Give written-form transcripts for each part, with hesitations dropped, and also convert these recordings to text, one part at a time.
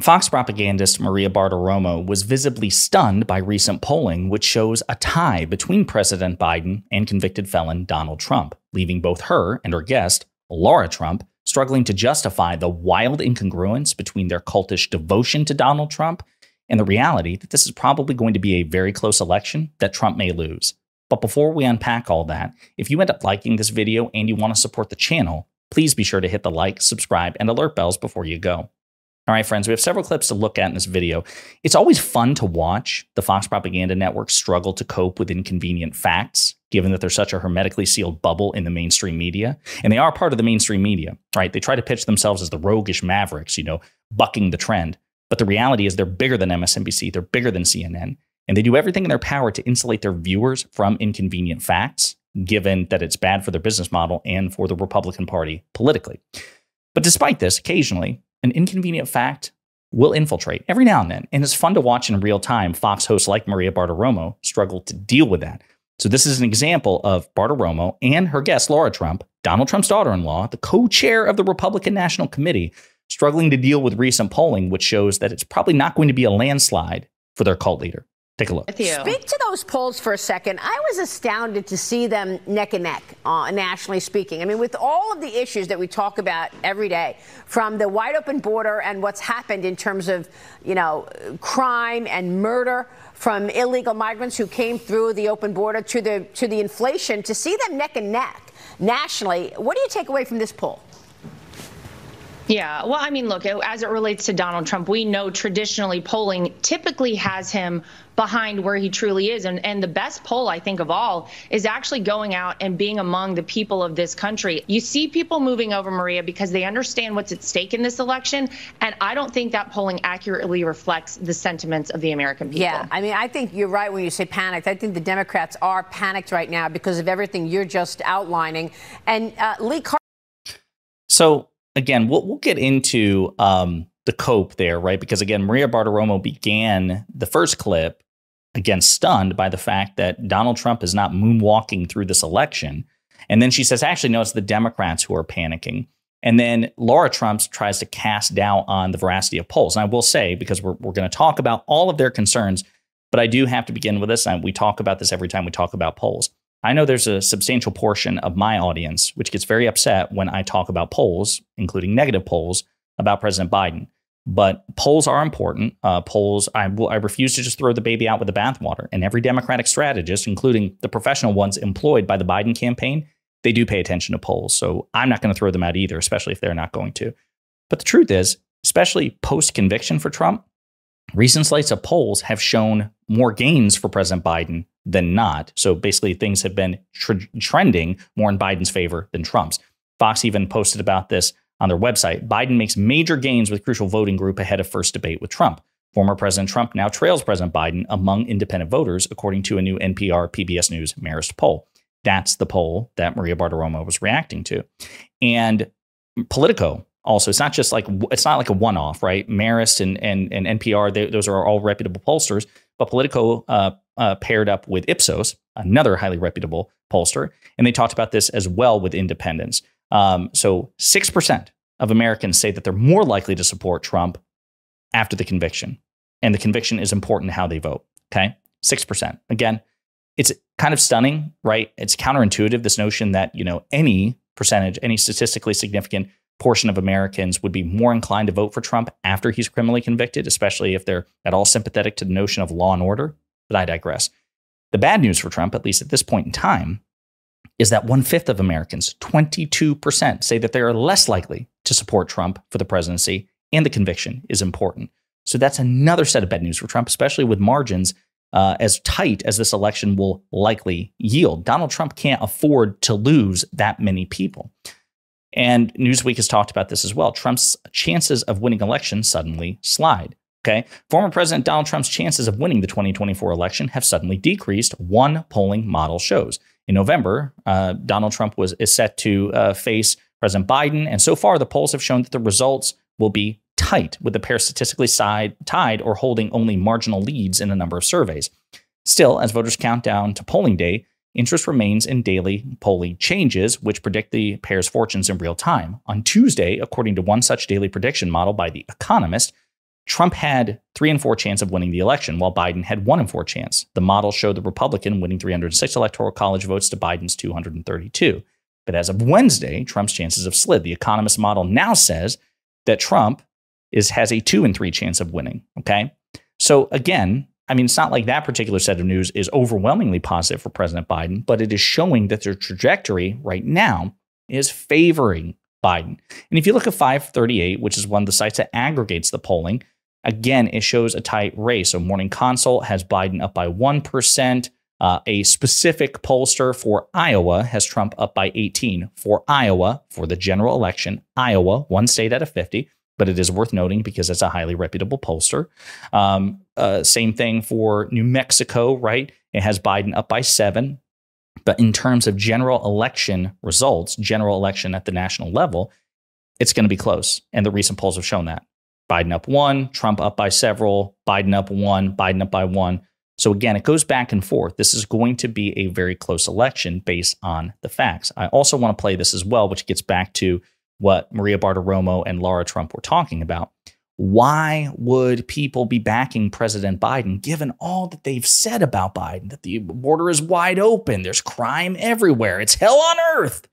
Fox propagandist Maria Bartiromo was visibly stunned by recent polling, which shows a tie between President Biden and convicted felon Donald Trump, leaving both her and her guest, Laura Trump, struggling to justify the wild incongruence between their cultish devotion to Donald Trump and the reality that this is probably going to be a very close election that Trump may lose. But before we unpack all that, if you end up liking this video and you want to support the channel, please be sure to hit the like, subscribe, and alert bells before you go. All right, friends, we have several clips to look at in this video. It's always fun to watch the Fox Propaganda Network struggle to cope with inconvenient facts, given that they're such a hermetically sealed bubble in the mainstream media. And they are part of the mainstream media, right? They try to pitch themselves as the roguish mavericks, bucking the trend. But the reality is they're bigger than MSNBC, they're bigger than CNN, and they do everything in their power to insulate their viewers from inconvenient facts, given that it's bad for their business model and for the Republican Party politically. But despite this, occasionally, an inconvenient fact will infiltrate every now and then. And it's fun to watch in real time Fox hosts like Maria Bartiromo struggle to deal with that. So this is an example of Bartiromo and her guest, Laura Trump, Donald Trump's daughter-in-law, the co-chair of the Republican National Committee, struggling to deal with recent polling, which shows that it's probably not going to be a landslide for their cult leader. Take a look. Speak to those polls for a second. I was astounded to see them neck and neck, nationally speaking. I mean, with all of the issues that we talk about every day, from the wide open border and what's happened in terms of, crime and murder from illegal migrants who came through the open border to the inflation, to see them neck and neck nationally. What do you take away from this poll? Yeah, well, I mean, look, as it relates to Donald Trump, we know traditionally polling typically has him behind where he truly is. And the best poll, I think, of all is actually going out and being among the people of this country. You see people moving over, Maria, because they understand what's at stake in this election. And I don't think that polling accurately reflects the sentiments of the American people. Yeah, I mean, I think you're right when you say panicked. I think the Democrats are panicked right now because of everything you're just outlining. And Lee Carter. So, again, we'll get into the cope there, right? Because, again, Maria Bartiromo began the first clip, again, stunned by the fact that Donald Trump is not moonwalking through this election. And then she says, actually, no, it's the Democrats who are panicking. And then Laura Trump tries to cast doubt on the veracity of polls. And I will say, because we're going to talk about all of their concerns, but I do have to begin with this. And we talk about this every time we talk about polls. I know there's a substantial portion of my audience which gets very upset when I talk about polls, including negative polls, about President Biden. But polls are important. I refuse to just throw the baby out with the bathwater. And every Democratic strategist, including the professional ones employed by the Biden campaign, they do pay attention to polls. So I'm not going to throw them out either, especially if they're not going to. But the truth is, especially post-conviction for Trump, recent slates of polls have shown more gains for President Biden than not. So basically, things have been trending more in Biden's favor than Trump's. Fox even posted about this on their website. Biden makes major gains with crucial voting group ahead of first debate with Trump. Former President Trump now trails President Biden among independent voters, according to a new NPR PBS News Marist poll. That's the poll that Maria Bartiromo was reacting to. And Politico also, it's not like a one-off, right? Marist and NPR, those are all reputable pollsters, but Politico paired up with Ipsos, another highly reputable pollster, and they talked about this as well with independents. So 6% of Americans say that they're more likely to support Trump after the conviction. And the conviction is important to how they vote. Okay, 6%. Again, it's kind of stunning, right? It's counterintuitive, this notion that, any percentage, any statistically significant portion of Americans would be more inclined to vote for Trump after he's criminally convicted, especially if they're at all sympathetic to the notion of law and order. But I digress. The bad news for Trump, at least at this point in time, is that 1/5 of Americans, 22%, say that they are less likely to support Trump for the presidency, and the conviction is important. So that's another set of bad news for Trump, especially with margins as tight as this election will likely yield. Donald Trump can't afford to lose that many people. And Newsweek has talked about this as well. Trump's chances of winning elections suddenly slide. Okay. Former President Donald Trump's chances of winning the 2024 election have suddenly decreased, one polling model shows. In November, Donald Trump is set to face President Biden. And so far, the polls have shown that the results will be tight, with the pair statistically tied or holding only marginal leads in a number of surveys. Still, as voters count down to polling day, interest remains in daily polling changes, which predict the pair's fortunes in real time. On Tuesday, according to one such daily prediction model by The Economist, Trump had 3 in 4 chance of winning the election, while Biden had 1 in 4 chance. The model showed the Republican winning 306 electoral college votes to Biden's 232. But as of Wednesday, Trump's chances have slid. The Economist model now says that Trump has a 2 in 3 chance of winning. Okay. So again, I mean, it's not like that particular set of news is overwhelmingly positive for President Biden, but it is showing that their trajectory right now is favoring Biden. And if you look at 538, which is one of the sites that aggregates the polling, again, it shows a tight race. So Morning Consult has Biden up by 1%. A specific pollster for Iowa has Trump up by 18. For Iowa, for the general election, Iowa, one state out of 50, but it is worth noting because it's a highly reputable pollster. Same thing for New Mexico, right? It has Biden up by 7. But in terms of general election results, general election at the national level, it's going to be close. And the recent polls have shown that. Biden up 1, Trump up by several, Biden up 1, Biden up by 1. So again, it goes back and forth. This is going to be a very close election based on the facts. I also want to play this as well, which gets back to what Maria Bartiromo and Lara Trump were talking about. Why would people be backing President Biden, given all that they've said about Biden, that the border is wide open, there's crime everywhere, it's hell on earth?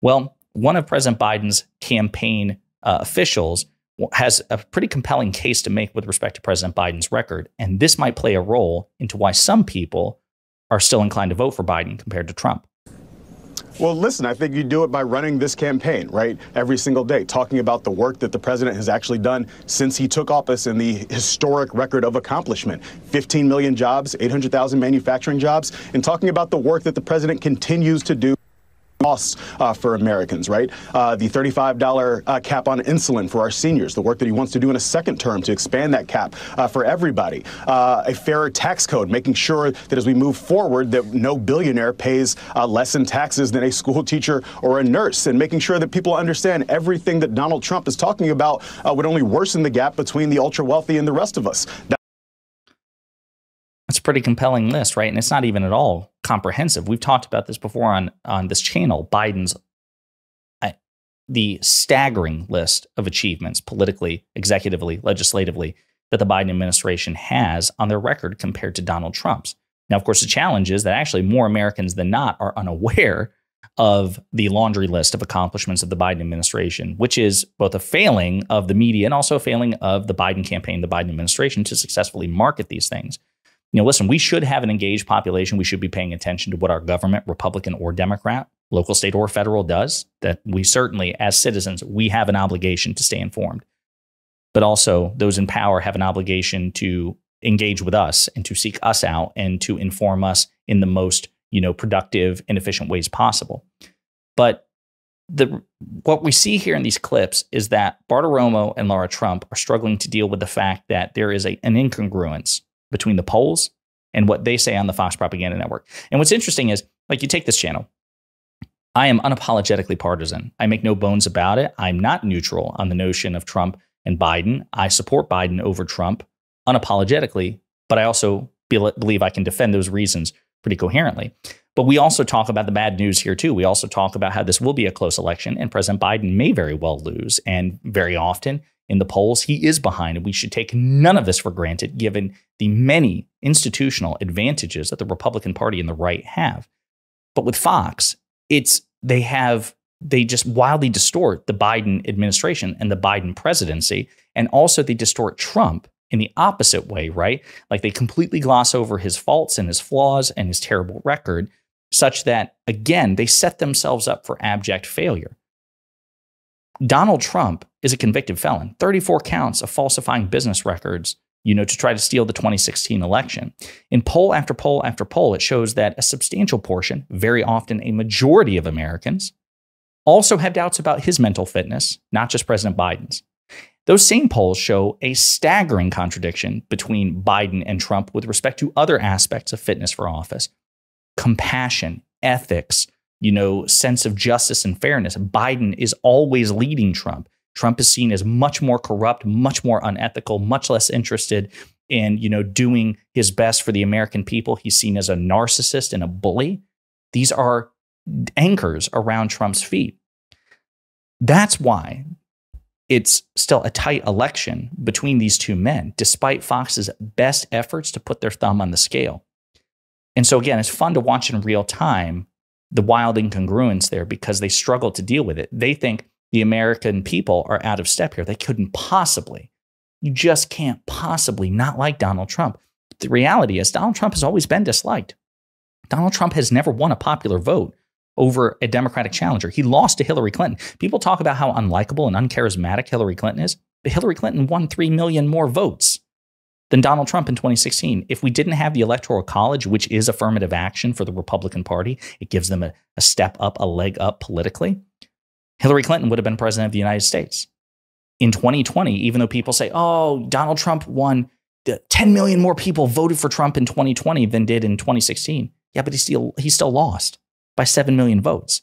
Well, one of President Biden's campaign officials has a pretty compelling case to make with respect to President Biden's record. And this might play a role into why some people are still inclined to vote for Biden compared to Trump. Well, listen, I think you do it by running this campaign, right? Every single day, talking about the work that the president has actually done since he took office and the historic record of accomplishment. 15 million jobs, 800,000 manufacturing jobs, and talking about the work that the president continues to do. Costs for Americans, right? The $35 cap on insulin for our seniors, the work that he wants to do in a second term to expand that cap for everybody. A fairer tax code, making sure that as we move forward that no billionaire pays less in taxes than a school teacher or a nurse, and making sure that people understand everything that Donald Trump is talking about would only worsen the gap between the ultra wealthy and the rest of us. That's a pretty compelling list, right? And it's not even at all comprehensive. We've talked about this before on this channel, Biden's the staggering list of achievements politically, executively, legislatively that the Biden administration has on their record compared to Donald Trump's. Now, of course, the challenge is that actually more Americans than not are unaware of the laundry list of accomplishments of the Biden administration, which is both a failing of the media and also a failing of the Biden campaign, the Biden administration, to successfully market these things. You know, listen, we should have an engaged population. We should be paying attention to what our government, Republican or Democrat, local, state, or federal does. That we certainly, as citizens, we have an obligation to stay informed. But also those in power have an obligation to engage with us and to seek us out and to inform us in the most, productive and efficient ways possible. But what we see here in these clips is that Bartiromo and Lara Trump are struggling to deal with the fact that there is an incongruence between the polls and what they say on the Fox Propaganda Network. And what's interesting is, like, you take this channel. I am unapologetically partisan. I make no bones about it. I'm not neutral on the notion of Trump and Biden. I support Biden over Trump unapologetically, but I also believe I can defend those reasons pretty coherently. But we also talk about the bad news here, too. We also talk about how this will be a close election and President Biden may very well lose. And very often in the polls, he is behind. And we should take none of this for granted, given the many institutional advantages that the Republican Party and the right have. But with Fox, they just wildly distort the Biden administration and the Biden presidency. And also they distort Trump in the opposite way, right? Like they completely gloss over his faults and his flaws and his terrible record, such that, again, they set themselves up for abject failure. Donald Trump is a convicted felon, 34 counts of falsifying business records, to try to steal the 2016 election. In poll after poll after poll, it shows that a substantial portion, very often a majority of Americans, also have doubts about his mental fitness, not just President Biden's. Those same polls show a staggering contradiction between Biden and Trump with respect to other aspects of fitness for office. Compassion, ethics, sense of justice and fairness. Biden is always leading Trump. Trump is seen as much more corrupt, much more unethical, much less interested in, doing his best for the American people. He's seen as a narcissist and a bully. These are anchors around Trump's feet. That's why it's still a tight election between these two men, despite Fox's best efforts to put their thumb on the scale. And so again, it's fun to watch in real time the wild incongruence there because they struggle to deal with it. They think the American people are out of step here. They couldn't possibly. You just can't possibly not like Donald Trump. The reality is Donald Trump has always been disliked. Donald Trump has never won a popular vote over a Democratic challenger. He lost to Hillary Clinton. People talk about how unlikable and uncharismatic Hillary Clinton is, but Hillary Clinton won 3 million more votes than Donald Trump in 2016. If we didn't have the Electoral College, which is affirmative action for the Republican Party, it gives them a step up, a leg up politically, Hillary Clinton would have been president of the United States. In 2020, even though people say, oh, Donald Trump won, 10 million more people voted for Trump in 2020 than did in 2016. Yeah, but he still lost by 7 million votes.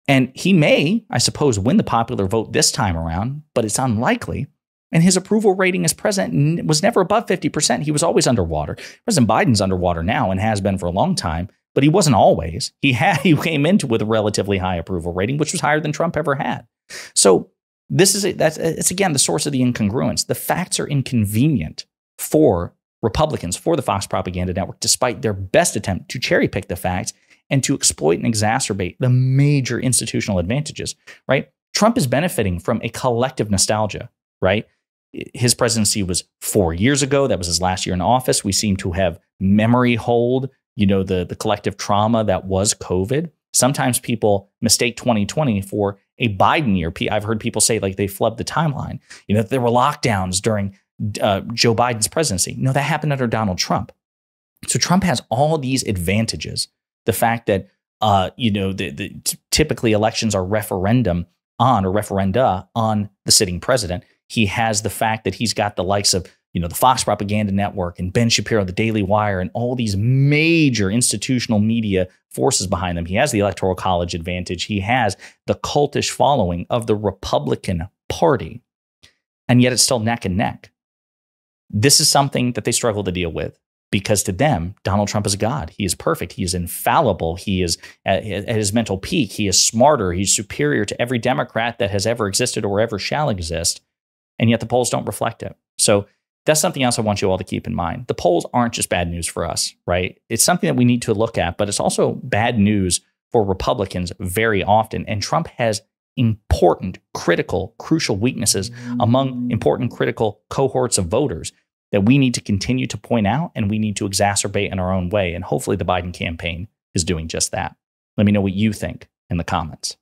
And he may, I suppose, win the popular vote this time around, but it's unlikely. And his approval rating as president was never above 50%. He was always underwater. President Biden's underwater now and has been for a long time, but he wasn't always. He came into with a relatively high approval rating, which was higher than Trump ever had. So it's again the source of the incongruence. The facts are inconvenient for Republicans, for the Fox propaganda network, despite their best attempt to cherry pick the facts and to exploit and exacerbate the major institutional advantages, right? Trump is benefiting from a collective nostalgia, right? His presidency was 4 years ago. That was his last year in office. We seem to have memory hold, the collective trauma that was COVID. Sometimes people mistake 2020 for a Biden year. I've heard people say like they flubbed the timeline. There were lockdowns during Joe Biden's presidency. No, that happened under Donald Trump. So Trump has all these advantages. The fact that, typically elections are referenda on the sitting president. He has the fact that he's got the likes of, the Fox propaganda network and Ben Shapiro, the Daily Wire, and all these major institutional media forces behind them. He has the Electoral College advantage. He has the cultish following of the Republican Party. And yet it's still neck and neck. This is something that they struggle to deal with because to them, Donald Trump is God. He is perfect. He is infallible. He is at his mental peak. He is smarter. He's superior to every Democrat that has ever existed or ever shall exist. And yet the polls don't reflect it. So that's something else I want you all to keep in mind. The polls aren't just bad news for us, right? It's something that we need to look at, but it's also bad news for Republicans very often. And Trump has important, critical, crucial weaknesses among important, critical cohorts of voters that we need to continue to point out and we need to exacerbate in our own way. And hopefully the Biden campaign is doing just that. Let me know what you think in the comments.